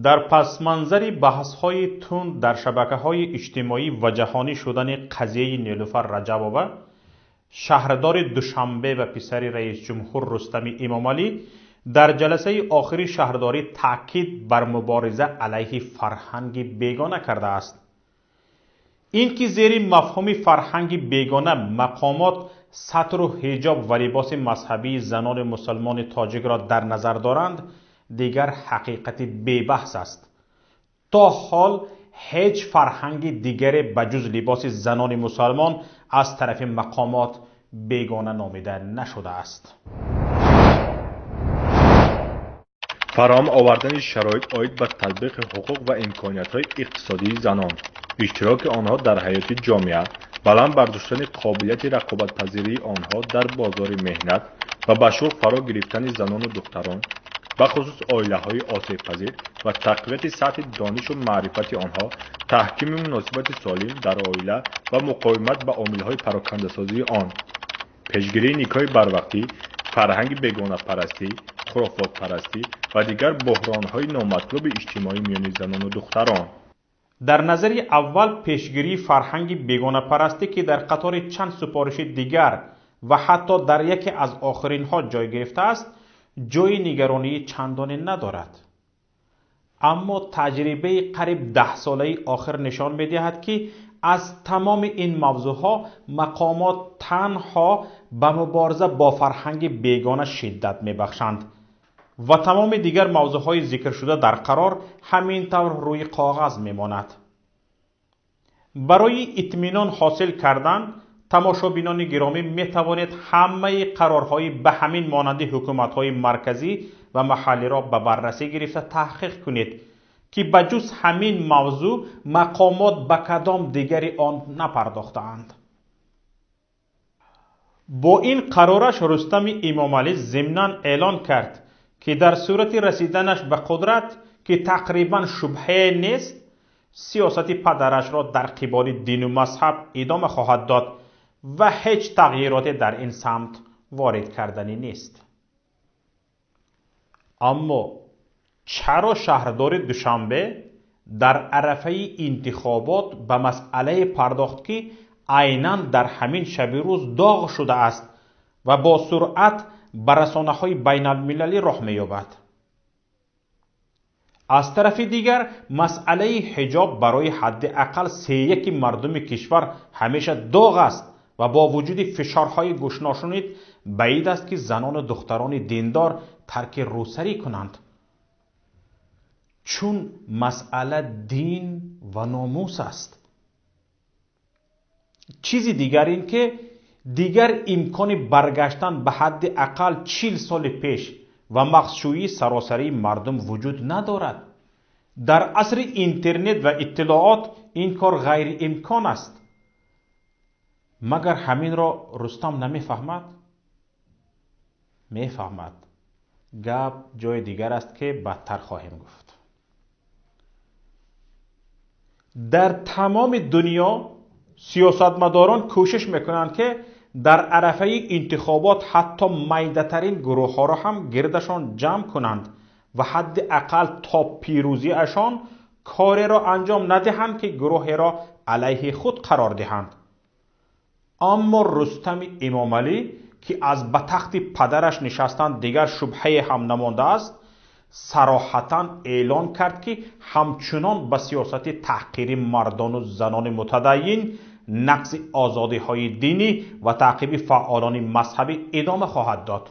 در پس منظر بحث‌های تند در شبکه‌های اجتماعی و جهانی شدن قضیه نیلوفر رجب‌آوا، شهردار دوشنبه و پسر رئیس جمهور رستم امامعلی در جلسه آخری شهرداری تاکید بر مبارزه علیه فرهنگ بیگانه کرده است. این که زیر مفهوم فرهنگ بیگانه مقامات ستر و حجاب و لباس مذهبی زنان مسلمان تاجیک را در نظر دارند دیگر حقیقت بی‌بحث است. تا حال هیچ فرهنگ دیگری بجز لباس زنان مسلمان از طرف مقامات بیگانه نامیده نشده است. فراهم آوردن شرایط عاید به تطبیق حقوق و امکانیت‌های اقتصادی زنان، اشتراک آنها در حیات جامعه، بلند برداشتن قابلیت رقابت‌پذیری آنها در بازار مهنت و به شغل فرا گرفتن زنان و دختران، به خصوص آیله‌های آسیب‌پذیر و تقویت سطح دانش و معرفت آنها، تحکیم مناسبت سالم در آیله و مقاومت به عامل‌های پراکنده‌سازی آن، پیشگیری نیکای بروقتی، فرهنگ بیگانه پرستی، خرافات پرستی و دیگر بحران‌های نامطلوب اجتماعی میان زنان و دختران. در نظر اول پیشگیری فرهنگ بیگانه پرستی که در قطار چند سفارش دیگر و حتی در یکی از آخرین ها جای گرفته است جای نگرانی چندانی ندارد. اما تجربه قریب 10 ساله آخر نشان می‌دهد که از تمام این موضوعها مقامات تنها به مبارزه با فرهنگ بیگانه شدت می‌بخشند و تمام دیگر موضوعهای ذکر شده در قرار همینطور روی کاغذ میماند. برای اطمینان حاصل کردن تماشابینان گرامی میتوانید همه قرارهای به همین مانند حکومت‌های مرکزی و محلی را به بررسی گرفته تحقیق کنید که بجز همین موضوع مقامات به کدام دیگری آن نپرداختند. با این قرارش رستم امامعلی ضمناً اعلان کرد که در صورت رسیدنش به قدرت که تقریباً شبهه نیست، سیاست پدرش را در قبال دین و مذهب ادامه خواهد داد و هیچ تغییراتی در این سمت وارد کردنی نیست. اما چرا شهردار دوشنبه در عرفه انتخابات به مسئله پرداخت که عیناً در همین شب روز داغ شده است و با سرعت به رسانه‌های بین المللی راه می‌یابد؟ از طرف دیگر مسئله حجاب برای حداقل 3/1 مردم کشور همیشه داغ است و با وجود فشارهای گوشناشنید بعید است که زنان و دختران دیندار ترک روسری کنند، چون مسئله دین و ناموس است. چیزی دیگر این که دیگر امکان برگشتن به حداقل 40 سال پیش و مغزشویی سراسری مردم وجود ندارد. در عصر اینترنت و اطلاعات این کار غیر امکان است. مگر همین را رستم نمیفهمد؟ میفهمد. گپ جای دیگر است که بدتر خواهیم گفت. در تمام دنیا سیاستمداران کوشش میکنند که در عرفه انتخابات حتی میده‌ترین گروه ها را هم گردشان جمع کنند و حداقل تا پیروزی اشان کاری را انجام ندهند که گروهی را علیه خود قرار دهند. اما رستم امامعلی که از به تخت پدرش نشستن دیگر شبهه هم نمانده است، صراحتاً اعلان کرد که همچنان به سیاست تحقیر مردان و زنان متدین، نقض آزادی‌های دینی و تعقیب فعالان مذهبی ادامه خواهد داد.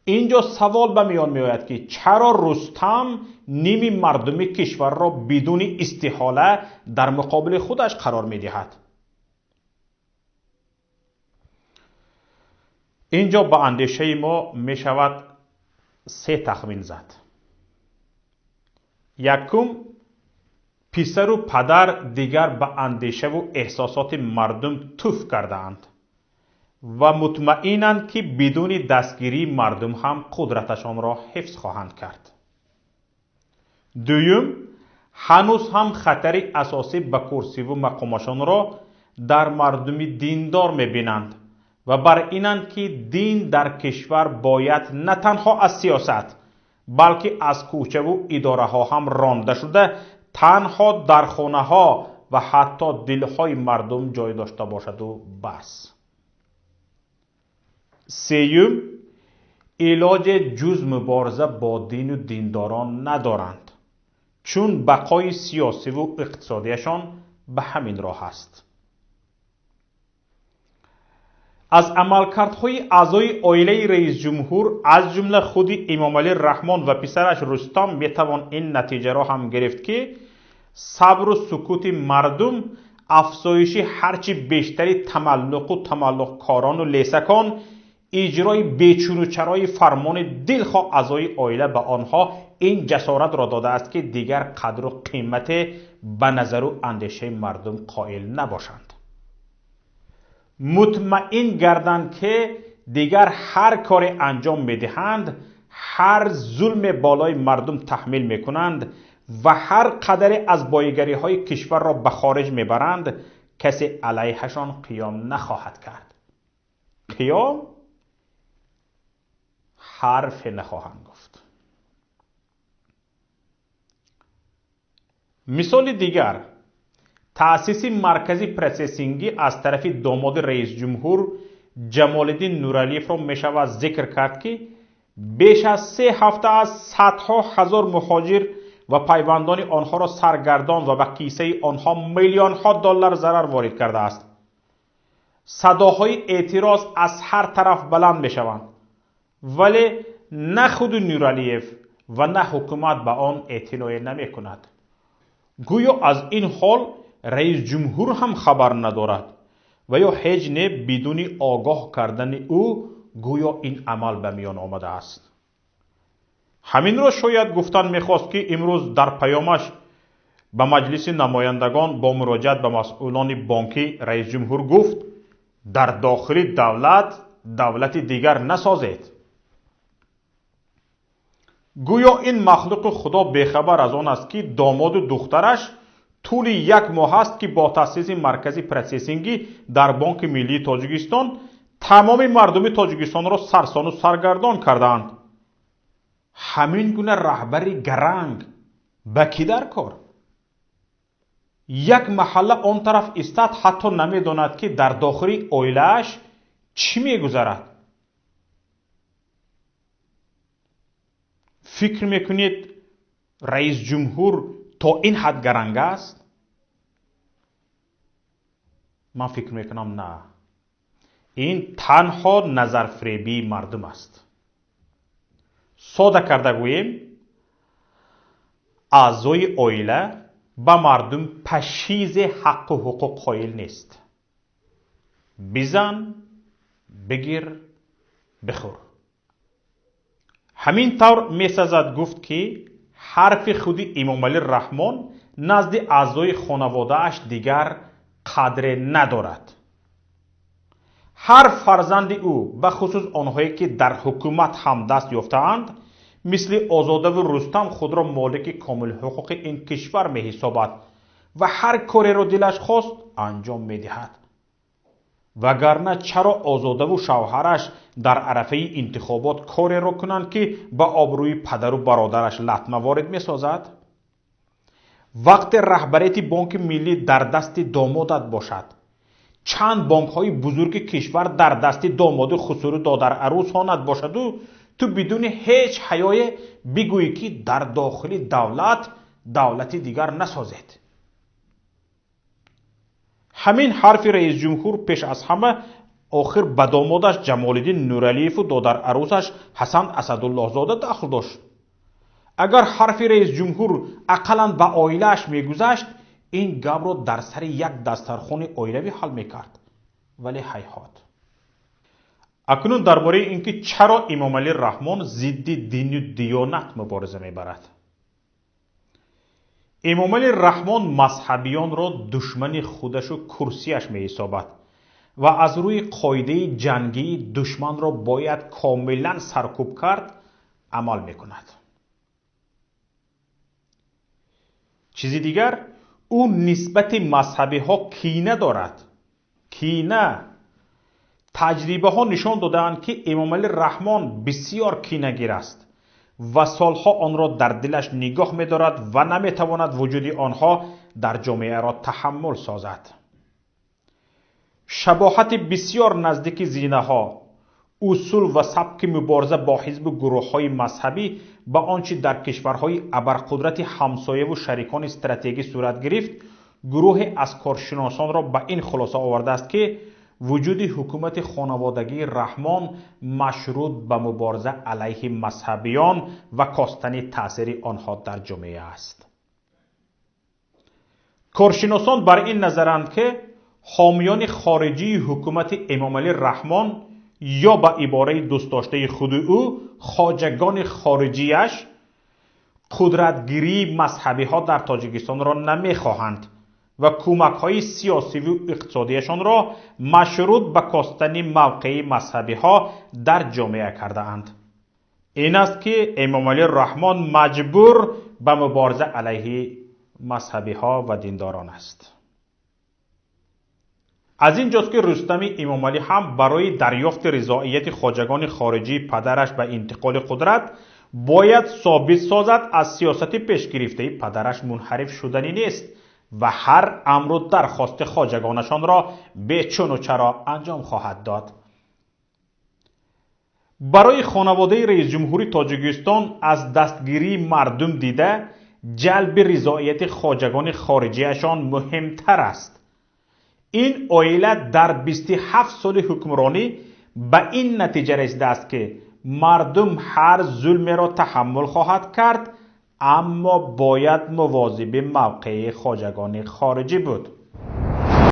اینجا سوال به میان میآید که چرا رستم نیم مردم کشور را بدون استحاله در مقابل خودش قرار می‌دهد؟ اینجا با اندیشه ما می شود 3 تخمین زد. یکم، پسر و پدر دیگر به اندیشه و احساسات مردم توف کرده اند و مطمئنند که بدون دستگیری مردم هم قدرتشان را حفظ خواهند کرد. دوم، هنوز هم خطر اساسی به کرسی و مقامشان را در مردم دیندار می بینند و بر اینند که دین در کشور باید نه تنها از سیاست بلکه از کوچه و اداره ها هم رانده شده تنها در خانه ها و حتی دلهای مردم جای داشته باشد و بس. سیوم، علاج جز مبارزه با دین و دینداران ندارند، چون بقای سیاسی و اقتصادیشان به همین راه است. از عملکردهای اعضای عائله رئیس جمهور از جمله خود امام علی رحمان و پسرش رستم میتوان این نتیجه را هم گرفت که صبر و سکوت مردم، افزایش هرچی بیشتری تملق و تملقکاران و لیسکان، اجرای بیچون و چرای فرمان دلخواه اعضای عائله به آنها این جسارت را داده است که دیگر قدر و قیمت به نظر و اندیشه مردم قائل نباشند. مطمئن گردند که دیگر هر کار انجام میدهند، هر ظلم بالای مردم تحمیل میکنند و هر قدر از بایگری های کشور را به خارج میبرند، کسی علیهشان قیام نخواهد کرد. قیام حرف نخواهند گفت. مثال دیگر، تأسیس مرکز پروسسینگی از طرف داماد رئیس جمهور جمال الدین نورعلیف را می شود ذکر کرد که بیش از 3 هفته از صدها هزار مهاجر و پیوندان آنها را سرگردان و به کیسه آنها میلیون ها دلار ضرر وارد کرده است. صداهای اعتراض از هر طرف بلند می شوند، ولی نه خود نورعلیف و نه حکومت به آن اطلاع نمی کند. گویا از این حال رئیس جمهور هم خبر ندارد و یا هیچ نه بدون آگاه کردن او گویا این عمل به میان آمده است. همین را شاید گفتن میخواست که امروز در پیامش به مجلس نمایندگان با مراجعت به مسئولان بانکی رئیس جمهور گفت در داخل دولت دیگر نسازید. گویا این مخلوق خدا بیخبر از آن است که داماد و دخترش طول 1 ماه است که با تأسیس مرکز پروسسینگی در بانک ملی تاجیکستان تمام مردم تاجیکستان را سرسان و سرگردان کردند. همین گونه رهبری گرنگ به کی در کار؟ یک محله آن طرف استاد حتی نمیداند که در داخل عائله‌اش چی میگذرد. فکر میکنید رئیس جمهور تا این حد گرنگ است؟ من فکر میکنم نه. این تنها نظرفریبی مردم است. ساده کرده گوییم اعضای عائله به مردم پشیز حق و حقوق قائل نیست. بزن، بگیر، بخور. همین طور میسازد گفت که حرف خود امام علی رحمان نزد اعضای خانواده اش دیگر قدر ندارد. هر فرزند او به خصوص آنهایی که در حکومت هم دست یافتند مثل آزاده و رستم خود را مالک کامل حقوق این کشور می حسابد و هر کاری را دلش خواست انجام می دهد. وگرنه چرا آزاده و شوهرش در عرفه انتخابات کاری را کنند که به آبروی پدر و برادرش لطمه وارد می سازد؟ وقت رهبریت بانک ملی در دست دامادت باشد، چند بانک های بزرگ کشور در دست داماد خسرو دادر عروس هاند باشد و تو بدون هیچ حیای بگویی که در داخل دولت دیگر نسازید. همین حرف رئیس جمهور پیش از همه آخر به دامادش جمال الدین نورعلیف و دادر عروسش حسن اسدالله زاده دخل داشت. اگر حرف رئیس جمهور اقلاً به عائله‌اش میگذشت این گپ را در سر یک دسترخوان عائلوی حل میکرد، ولی هیهات. اکنون درباره اینکه چرا امام علی رحمان ضد دین و دیانت مبارزه میبرد. امام علی رحمان مذهبیان را دشمن خودش و کرسیش می حسابد و از روی قاعده جنگی دشمن را باید کاملا سرکوب کرد عمل می کند. چیزی دیگر، او نسبت مذهبی ها کینه دارد. کینه. تجربه ها نشان دادند که امام علی رحمان بسیار کینه‌گیر است و سالها آن را در دلش نگاه می‌دارد و نمی‌تواند وجود آنها در جامعه را تحمل سازد. شباهت بسیار نزدیک زینه‌ها، اصول و سبک مبارزه با حزب و گروه‌های مذهبی با آنچه در کشورهای ابرقدرت همسایه و شریکان استراتژیکی صورت گرفت، گروه از کارشناسان را به این خلاصه آورده است که وجود حکومت خانوادگی رحمان مشروط به مبارزه علیه مذهبیان و کاستن تأثیر آنها در جامعه است. کارشناسان بر این نظرند که حامیان خارجی حکومت امام علی رحمان یا به عباره دوست داشته خود او خواجگان خارجیش قدرتگیری مذهبی ها در تاجیکستان را نمیخواهند و کمک های سیاسی و اقتصادیشان را مشروط به کاستن موقع مذهبی ها در جامعه کرده اند. این است که امام علی رحمان مجبور به مبارزه علیه مذهبی ها و دینداران است. از اینجاست که رستم امام علی هم برای دریافت رضایت خواجگان خارجی پدرش به انتقال قدرت باید ثابت سازد از سیاست پیش گرفته پدرش منحرف شدنی نیست و هر امر و درخواست خواجگانشان را به چون و چرا انجام خواهد داد. برای خانواده رئیس جمهوری تاجیکستان از دستگیری مردم دیده جلب رضایت خواجگان خارجیشان مهمتر است. این عائله در 27 سال حکمرانی به این نتیجه رسیده است که مردم هر ظلم را تحمل خواهد کرد، اما باید مواظب موقع خواجگان خارجی بود.